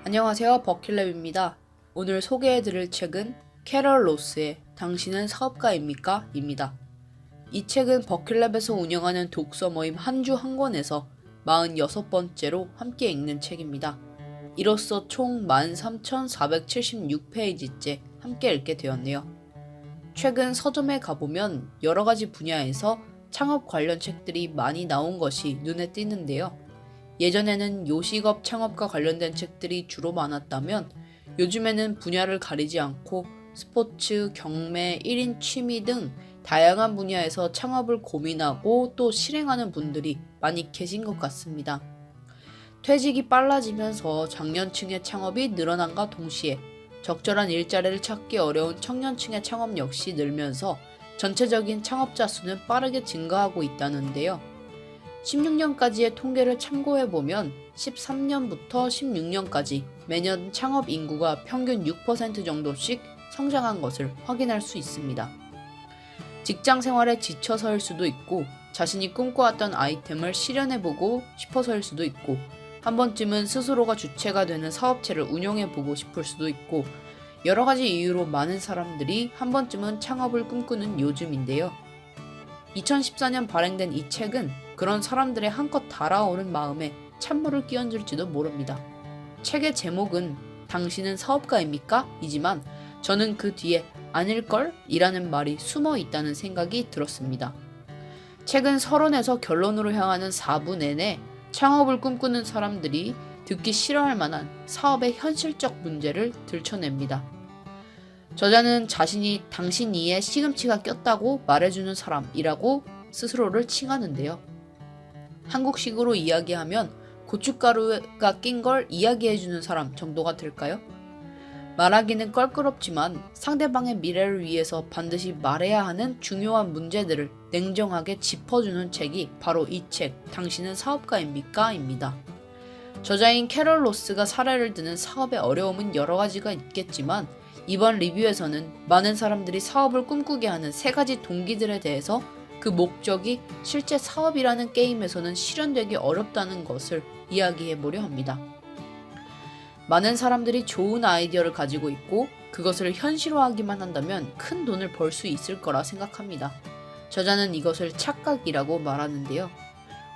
안녕하세요, 버킷랩입니다. 오늘 소개해드릴 책은 캐럴 로스의 당신은 사업가입니까? 입니다. 이 책은 버킷랩에서 운영하는 독서 모임 한 주 한 권에서 46번째로 함께 읽는 책입니다. 이로써 총 13,476페이지째 함께 읽게 되었네요. 최근 서점에 가보면 여러가지 분야에서 창업 관련 책들이 많이 나온 것이 눈에 띄는데요. 예전에는 요식업 창업과 관련된 책들이 주로 많았다면 요즘에는 분야를 가리지 않고 스포츠, 경매, 1인 취미 등 다양한 분야에서 창업을 고민하고 또 실행하는 분들이 많이 계신 것 같습니다. 퇴직이 빨라지면서 장년층의 창업이 늘어난과 동시에 적절한 일자리를 찾기 어려운 청년층의 창업 역시 늘면서 전체적인 창업자 수는 빠르게 증가하고 있다는데요. 16년까지의 통계를 참고해보면 13년부터 16년까지 매년 창업 인구가 평균 6% 정도씩 성장한 것을 확인할 수 있습니다. 직장 생활에 지쳐서일 수도 있고 자신이 꿈꿔왔던 아이템을 실현해보고 싶어서일 수도 있고 한 번쯤은 스스로가 주체가 되는 사업체를 운영해보고 싶을 수도 있고 여러가지 이유로 많은 사람들이 한 번쯤은 창업을 꿈꾸는 요즘인데요. 2014년 발행된 이 책은 그런 사람들의 한껏 달아오른 마음에 찬물을 끼얹을지도 모릅니다. 책의 제목은 당신은 사업가입니까? 이지만 저는 그 뒤에 아닐걸? 이라는 말이 숨어 있다는 생각이 들었습니다. 책은 서론에서 결론으로 향하는 4부 내내 창업을 꿈꾸는 사람들이 듣기 싫어할 만한 사업의 현실적 문제를 들춰냅니다. 저자는 자신이 당신 이에 시금치가 꼈다고 말해주는 사람이라고 스스로를 칭하는데요. 한국식으로 이야기하면 고춧가루가 낀 걸 이야기해주는 사람 정도가 될까요? 말하기는 껄끄럽지만 상대방의 미래를 위해서 반드시 말해야 하는 중요한 문제들을 냉정하게 짚어주는 책이 바로 이 책, 당신은 사업가입니까? 입니다. 저자인 캐럴 로스가 사례를 드는 사업의 어려움은 여러 가지가 있겠지만 이번 리뷰에서는 많은 사람들이 사업을 꿈꾸게 하는 3가지 동기들에 대해서 그 목적이 실제 사업이라는 게임에서는 실현되기 어렵다는 것을 이야기해보려 합니다. 많은 사람들이 좋은 아이디어를 가지고 있고 그것을 현실화하기만 한다면 큰 돈을 벌 수 있을 거라 생각합니다. 저자는 이것을 착각이라고 말하는데요.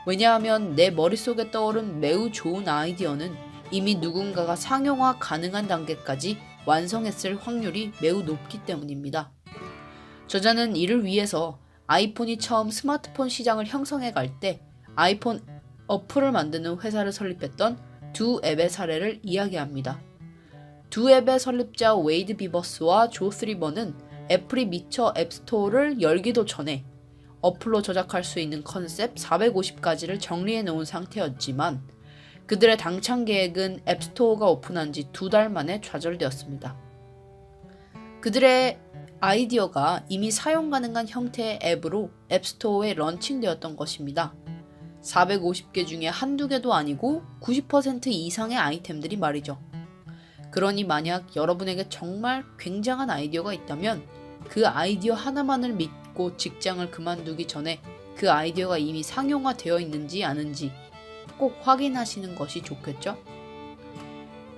왜냐하면 내 머릿속에 떠오른 매우 좋은 아이디어는 이미 누군가가 상용화 가능한 단계까지 완성했을 확률이 매우 높기 때문입니다. 저자는 이를 위해서 아이폰이 처음 스마트폰 시장을 형성해 갈 때 아이폰 어플을 만드는 회사를 설립했던 두 앱의 사례를 이야기합니다. 두 앱의 설립자 웨이드 비버스와 조 스리버는 애플이 미처 앱스토어를 열기도 전에 어플로 저작할 수 있는 컨셉 450가지를 정리해 놓은 상태였지만 그들의 당찬 계획은 앱스토어가 오픈한 지 2달 만에 좌절되었습니다. 그들의 아이디어가 이미 사용 가능한 형태의 앱으로 앱스토어에 런칭되었던 것입니다. 450개 중에 한두 개도 아니고 90% 이상의 아이템들이 말이죠. 그러니 만약 여러분에게 정말 굉장한 아이디어가 있다면 그 아이디어 하나만을 믿고 직장을 그만두기 전에 그 아이디어가 이미 상용화되어 있는지 아닌지 꼭 확인하시는 것이 좋겠죠?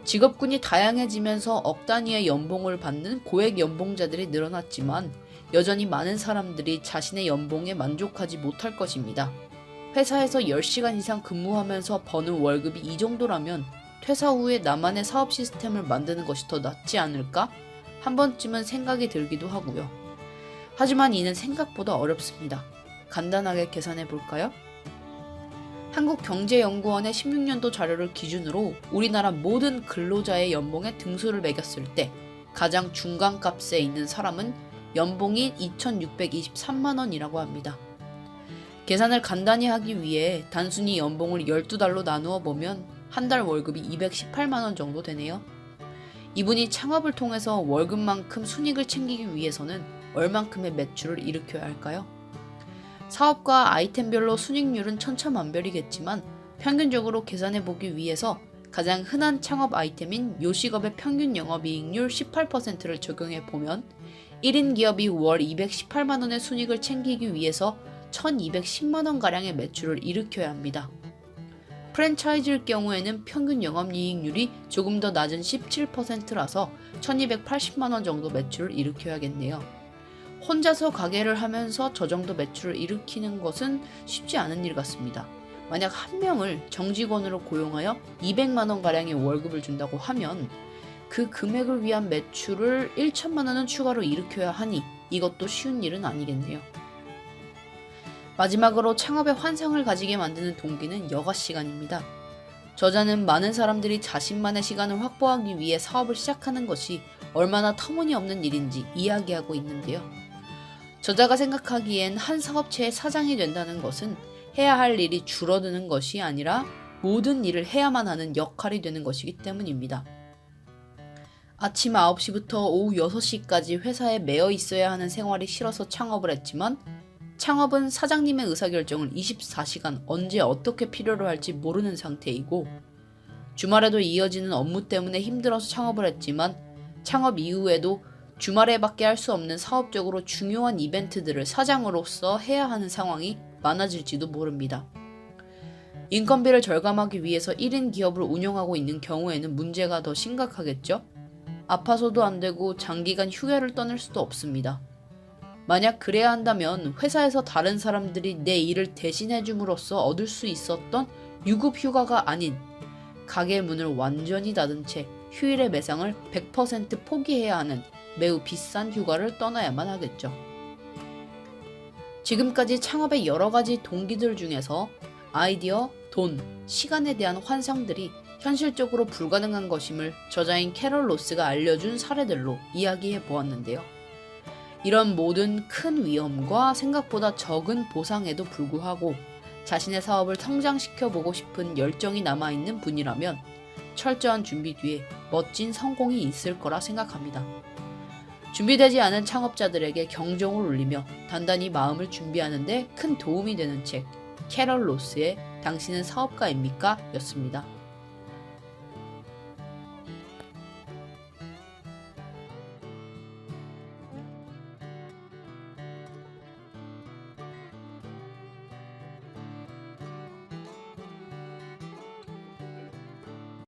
직업군이 다양해지면서 억 단위의 연봉을 받는 고액 연봉자들이 늘어났지만 여전히 많은 사람들이 자신의 연봉에 만족하지 못할 것입니다. 회사에서 10시간 이상 근무하면서 버는 월급이 이 정도라면 퇴사 후에 나만의 사업 시스템을 만드는 것이 더 낫지 않을까? 한 번쯤은 생각이 들기도 하고요. 하지만 이는 생각보다 어렵습니다. 간단하게 계산해 볼까요? 한국경제연구원의 16년도 자료를 기준으로 우리나라 모든 근로자의 연봉에 등수를 매겼을 때 가장 중간값에 있는 사람은 연봉이 2,623만원이라고 합니다. 계산을 간단히 하기 위해 단순히 연봉을 12달로 나누어 보면 한 달 월급이 218만원 정도 되네요. 이분이 창업을 통해서 월급만큼 순이익을 챙기기 위해서는 얼만큼의 매출을 일으켜야 할까요? 사업과 아이템별로 순이익률은 천차만별이겠지만 평균적으로 계산해보기 위해서 가장 흔한 창업 아이템인 요식업의 평균 영업이익률 18%를 적용해보면 1인 기업이 월 218만원의 순이익을 챙기기 위해서 1210만원가량의 매출을 일으켜야 합니다. 프랜차이즈일 경우에는 평균 영업이익률이 조금 더 낮은 17%라서 1280만 원 정도 매출을 일으켜야겠네요. 혼자서 가게를 하면서 저 정도 매출을 일으키는 것은 쉽지 않은 일 같습니다. 만약 한 명을 정직원으로 고용하여 200만 원가량의 월급을 준다고 하면 그 금액을 위한 매출을 1천만 원은 추가로 일으켜야 하니 이것도 쉬운 일은 아니겠네요. 마지막으로 창업의 환상을 가지게 만드는 동기는 여가 시간입니다. 저자는 많은 사람들이 자신만의 시간을 확보하기 위해 사업을 시작하는 것이 얼마나 터무니없는 일인지 이야기하고 있는데요. 저자가 생각하기엔 한 사업체의 사장이 된다는 것은 해야 할 일이 줄어드는 것이 아니라 모든 일을 해야만 하는 역할이 되는 것이기 때문입니다. 아침 9시부터 오후 6시까지 회사에 매여 있어야 하는 생활이 싫어서 창업을 했지만 창업은 사장님의 의사결정을 24시간 언제 어떻게 필요로 할지 모르는 상태이고 주말에도 이어지는 업무 때문에 힘들어서 창업을 했지만 창업 이후에도 주말에밖에 할 수 없는 사업적으로 중요한 이벤트들을 사장으로서 해야 하는 상황이 많아질지도 모릅니다. 인건비를 절감하기 위해서 1인 기업을 운영하고 있는 경우에는 문제가 더 심각하겠죠? 아파서도 안 되고 장기간 휴가를 떠날 수도 없습니다. 만약 그래야 한다면 회사에서 다른 사람들이 내 일을 대신해줌으로써 얻을 수 있었던 유급 휴가가 아닌 가게 문을 완전히 닫은 채 휴일의 매상을 100% 포기해야 하는 매우 비싼 휴가를 떠나야만 하겠죠. 지금까지 창업의 여러 가지 동기들 중에서 아이디어, 돈, 시간에 대한 환상들이 현실적으로 불가능한 것임을 저자인 캐럴 로스가 알려준 사례들로 이야기해 보았는데요. 이런 모든 큰 위험과 생각보다 적은 보상에도 불구하고 자신의 사업을 성장시켜 보고 싶은 열정이 남아있는 분이라면 철저한 준비 뒤에 멋진 성공이 있을 거라 생각합니다. 준비되지 않은 창업자들에게 경종을 울리며 단단히 마음을 준비하는 데 큰 도움이 되는 책 캐럴 로스의 당신은 사업가입니까? 였습니다.